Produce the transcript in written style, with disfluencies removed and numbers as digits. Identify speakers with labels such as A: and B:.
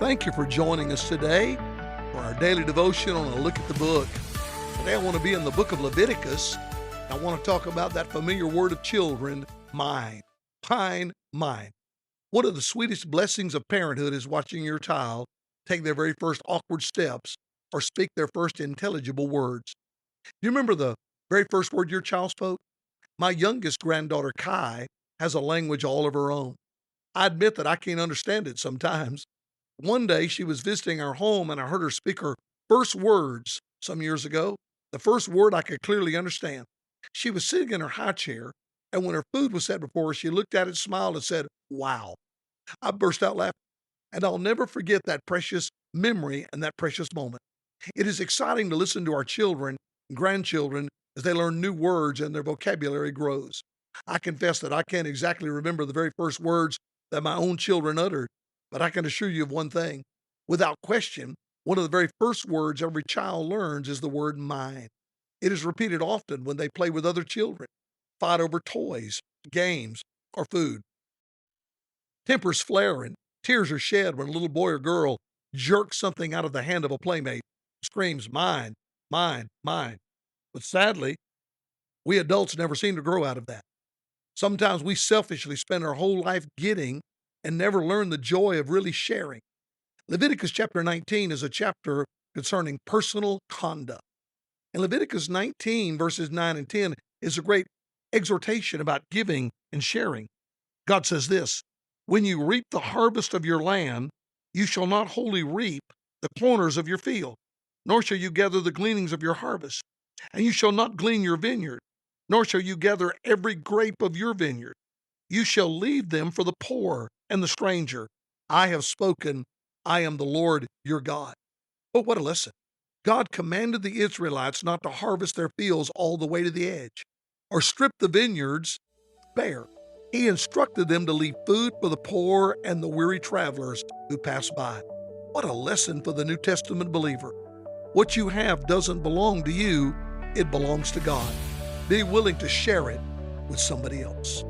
A: Thank you for joining us today for our daily devotion on a look at the book. Today I want to be in the book of Leviticus. I want to talk about that familiar word of children, mine. Mine. One of the sweetest blessings of parenthood is watching your child take their very first awkward steps or speak their first intelligible words. Do you remember the very first word your child spoke? My youngest granddaughter, Kai, has a language all of her own. I admit that I can't understand it sometimes. One day she was visiting our home and I heard her speak her first words some years ago, the first word I could clearly understand. She was sitting in her high chair, and when her food was set before her, she looked at it, smiled, and said, "Wow." I burst out laughing, and I'll never forget that precious memory and that precious moment. It is exciting to listen to our children and grandchildren as they learn new words and their vocabulary grows. I confess that I can't exactly remember the very first words that my own children uttered, but I can assure you of one thing. Without question, one of the very first words every child learns is the word mine. It is repeated often when they play with other children, fight over toys, games, or food. Tempers flare and tears are shed when a little boy or girl jerks something out of the hand of a playmate, screams, "Mine, mine, mine." But sadly, we adults never seem to grow out of that. Sometimes we selfishly spend our whole life getting and never learn the joy of really sharing. Leviticus chapter 19 is a chapter concerning personal conduct. And Leviticus 19, verses 9 and 10, is a great exhortation about giving and sharing. God says this, "When you reap the harvest of your land, you shall not wholly reap the corners of your field, nor shall you gather the gleanings of your harvest. And you shall not glean your vineyard, nor shall you gather every grape of your vineyard. You shall leave them for the poor and the stranger. I have spoken. I am the Lord your God." Oh, what a lesson. God commanded the Israelites not to harvest their fields all the way to the edge or strip the vineyards bare. He instructed them to leave food for the poor and the weary travelers who pass by. What a lesson for the New Testament believer. What you have doesn't belong to you, it belongs to God. Be willing to share it with somebody else.